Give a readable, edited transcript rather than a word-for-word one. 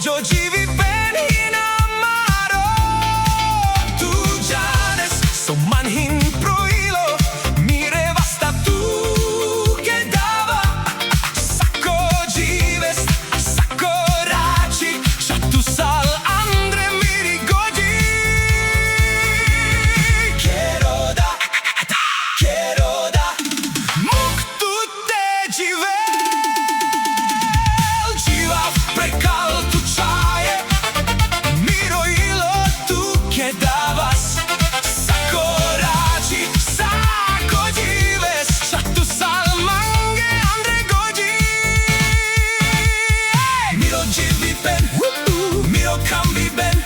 oggi vi ben inamaro. Tu janes so manhin proilo. Mire basta tu che dava. Sacco jives, sacco raci. Šatu sal andre mi rigodi. Quiero da Muk tu te jivel. Jiva prekal tu čaje. Miro ilo tu che davas. Sacco raci, sacco jives. Šatu sal mange andre godi. Miro jivi ben, miro kam vi ben.